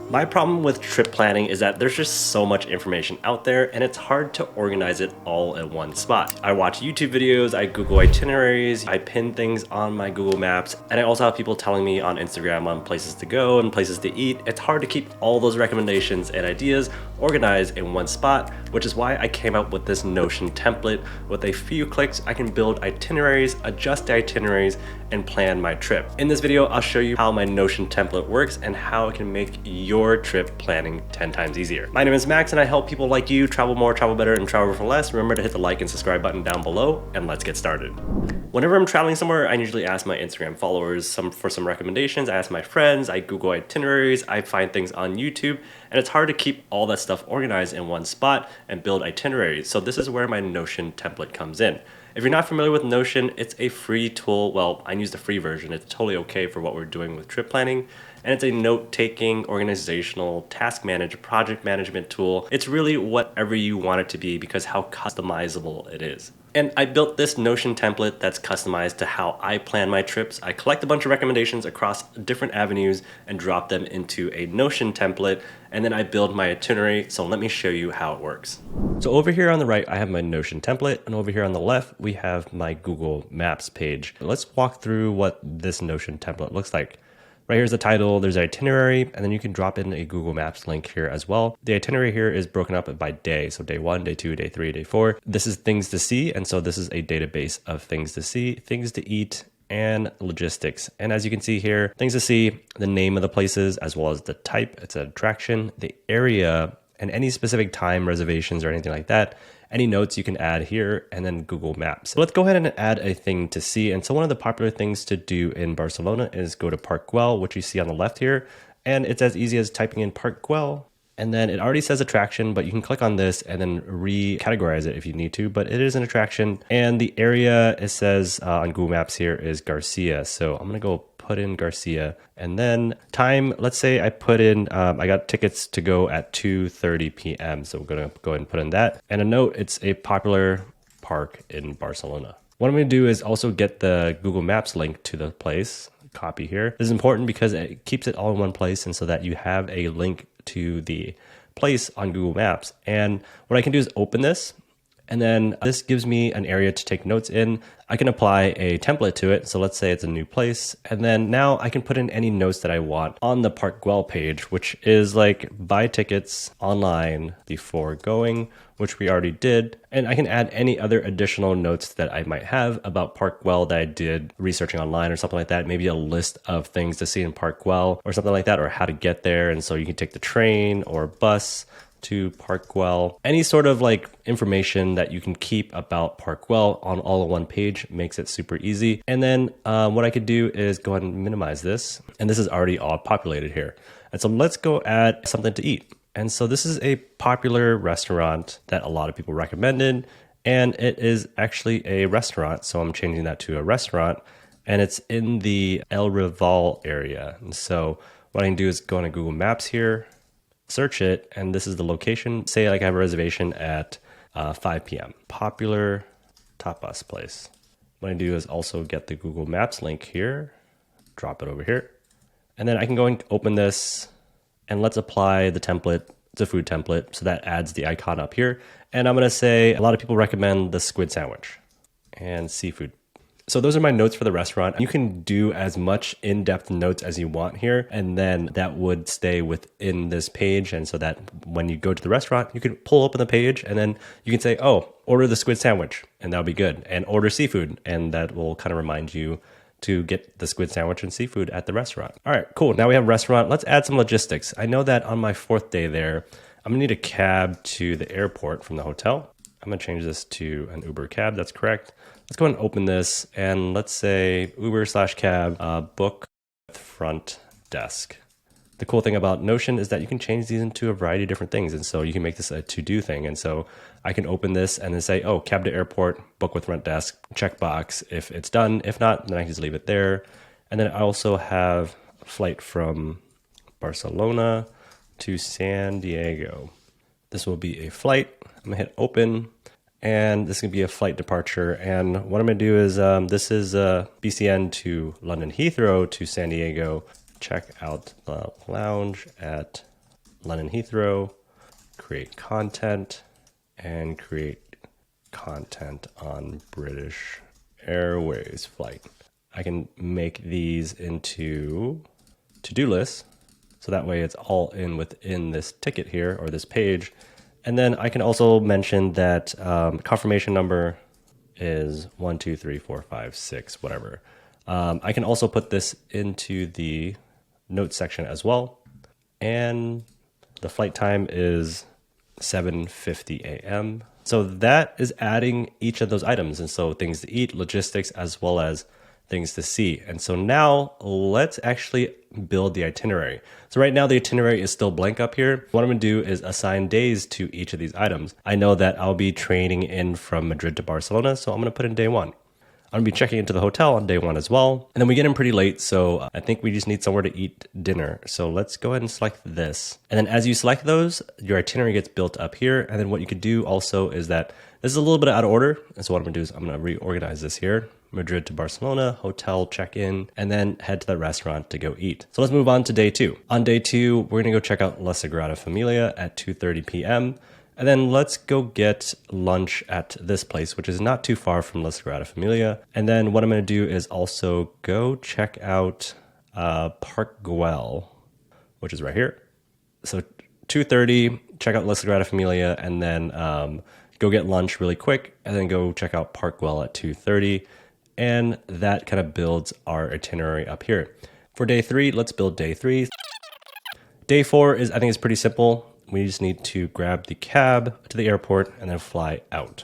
My problem with trip planning is that there's just so much information out there and it's hard to organize it all in one spot. I watch YouTube videos, I Google itineraries, I pin things on my Google Maps, and I also have people telling me on Instagram on places to go and places to eat. It's hard to keep all those recommendations and ideas organized in one spot, which is why I came up with this Notion template. With a few clicks, I can build itineraries, adjust the itineraries, and plan my trip. In this video, I'll show you how my Notion template works and how it can make your trip planning 10 times easier. My name is Max and I help people like you travel more, travel better, and travel for less. Remember to hit the like and subscribe button down below, and let's get started. Whenever I'm traveling somewhere, I usually ask my Instagram followers for some recommendations. I ask my friends, I Google itineraries, I find things on YouTube, and it's hard to keep all that stuff organized in one spot and build itineraries. So this is where my Notion template comes in. If you're not familiar with Notion, it's a free tool. Well, I use the free version. It's totally okay for what we're doing with trip planning. And it's a note-taking, organizational, task management, project management tool. It's really whatever you want it to be because how customizable it is. And I built this Notion template that's customized to how I plan my trips. I collect a bunch of recommendations across different avenues and drop them into a Notion template, and then I build my itinerary. So let me show you how it works. So over here on the right, I have my Notion template, and over here on the left, we have my Google Maps page. Let's walk through what this Notion template looks like. Right here's the title, there's an itinerary, and then you can drop in a Google Maps link here as well. The itinerary here is broken up by day. So day 1, day 2, day 3, day 4. This is things to see. And so this is a database of things to see, things to eat, and logistics. And as you can see here, things to see, the name of the places, as well as the type, it's an attraction, the area, and any specific time reservations or anything like that. Any notes you can add here, and then Google Maps. So let's go ahead and add a thing to see. And so one of the popular things to do in Barcelona is go to Park Güell, which you see on the left here. And it's as easy as typing in Park Güell. And then it already says attraction, but you can click on this and then recategorize it if you need to, but it is an attraction. And the area it says on Google Maps here is Garcia. So I'm gonna go put in Garcia, and then time, let's say I put in, I got tickets to go at 2:30 p.m. So we're gonna go ahead and put in that. And a note, it's a popular park in Barcelona. What I'm gonna do is also get the Google Maps link to the place, copy here. This is important because it keeps it all in one place, and so that you have a link to the place on Google Maps. And what I can do is open this, and then this gives me an area to take notes in. I can apply a template to it. So let's say it's a new place. And then now I can put in any notes that I want on the Park Güell page, which is like buy tickets online before going, which we already did. And I can add any other additional notes that I might have about Park Güell that I did researching online or something like that. Maybe a list of things to see in Park Güell or something like that, or how to get there. And so you can take the train or bus to Park Güell. Any sort of like information that you can keep about Park Güell on all in one page makes it super easy. And then what I could do is go ahead and minimize this. And this is already all populated here. And so let's go add something to eat. And so this is a popular restaurant that a lot of people recommended. And it is actually a restaurant. So I'm changing that to a restaurant. And it's in the El Rival area. And so what I can do is go into Google Maps here, search it, and this is the location. Say like I have a reservation at 5 p.m. Popular tapas place. What I do is also get the Google Maps link here, drop it over here, and then I can go and open this, and let's apply the template. It's a food template, so that adds the icon up here. And I'm gonna say a lot of people recommend the squid sandwich and seafood. So those are my notes for the restaurant. You can do as much in-depth notes as you want here, and then that would stay within this page. And so that when you go to the restaurant, you can pull open the page and then you can say, oh, order the squid sandwich, and that'll be good. And order seafood, and that will kind of remind you to get the squid sandwich and seafood at the restaurant. All right, cool. Now we have restaurant. Let's add some logistics. I know that on my 4th day there, I'm gonna need a cab to the airport from the hotel. I'm gonna change this to an Uber cab, that's correct. Let's go ahead and open this, and let's say Uber/cab, book front desk. The cool thing about Notion is that you can change these into a variety of different things. And so you can make this a to-do thing. And so I can open this and then say, oh, cab to airport, book with front desk, checkbox if it's done. If not, then I can just leave it there. And then I also have a flight from Barcelona to San Diego. This will be a flight. I'm gonna hit open, and this is gonna be a flight departure. And what I'm gonna do is, this is BCN to London Heathrow to San Diego. Check out the lounge at London Heathrow, create content, and create content on British Airways flight. I can make these into to-do lists, so that way it's all in within this ticket here or this page. And then I can also mention that confirmation number is 1, 2, 3, 4, 5, 6, whatever. I can also put this into the notes section as well. And the flight time is 7:50 a.m. So that is adding each of those items. And so things to eat, logistics, as well as things to see. And so now let's actually build the itinerary. So right now the itinerary is still blank up here. What I'm gonna do is assign days to each of these items. I know that I'll be training in from Madrid to Barcelona, so I'm gonna put in day 1. I'm gonna be checking into the hotel on day 1 as well. And then we get in pretty late, so I think we just need somewhere to eat dinner. So let's go ahead and select this. And then as you select those, your itinerary gets built up here. And then what you could do also is that this is a little bit out of order. And so what I'm gonna do is I'm gonna reorganize this here. Madrid to Barcelona, hotel check-in, and then head to the restaurant to go eat. So let's move on to day 2. On day 2, we're gonna go check out La Sagrada Familia at 2:30 p.m. And then let's go get lunch at this place, which is not too far from La Sagrada Familia. And then what I'm gonna do is also go check out Park Güell, which is right here. So 2:30, check out La Sagrada Familia, and then go get lunch really quick, and then go check out Park Güell at 2:30. And that kind of builds our itinerary up here. For day 3, let's build day 3. Day 4 is, I think it's pretty simple. We just need to grab the cab to the airport and then fly out.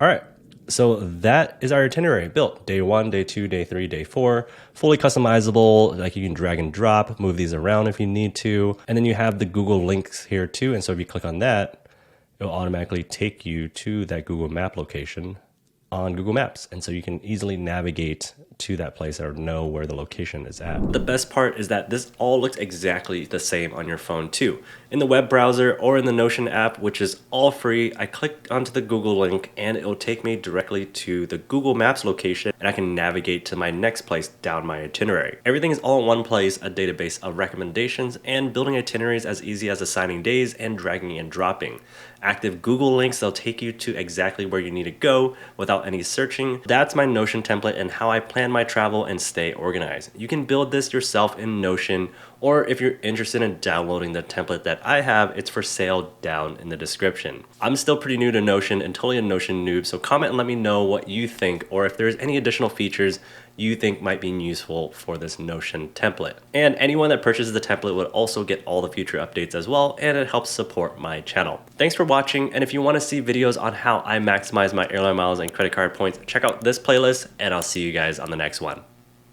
All right, so that is our itinerary built. Day 1, day 2, day 3, day 4, fully customizable. Like you can drag and drop, move these around if you need to. And then you have the Google links here too. And so if you click on that, it'll automatically take you to that Google Map location on Google Maps. And so you can easily navigate to that place or know where the location is at. The best part is that this all looks exactly the same on your phone too. In the web browser or in the Notion app, which is all free, I click onto the Google link and it will take me directly to the Google Maps location, and I can navigate to my next place down my itinerary. Everything is all in one place, a database of recommendations, and building itineraries as easy as assigning days and dragging and dropping. Active Google links, they'll take you to exactly where you need to go without any searching. That's my Notion template and how I plan my travel and stay organized. You can build this yourself in Notion, or if you're interested in downloading the template that I have, it's for sale down in the description. I'm still pretty new to Notion and totally a Notion noob, so comment and let me know what you think, or if there's any additional features you think might be useful for this Notion template. And anyone that purchases the template would also get all the future updates as well, and it helps support my channel. Thanks for watching, and if you want to see videos on how I maximize my airline miles and credit card points, check out this playlist, and I'll see you guys on the next one.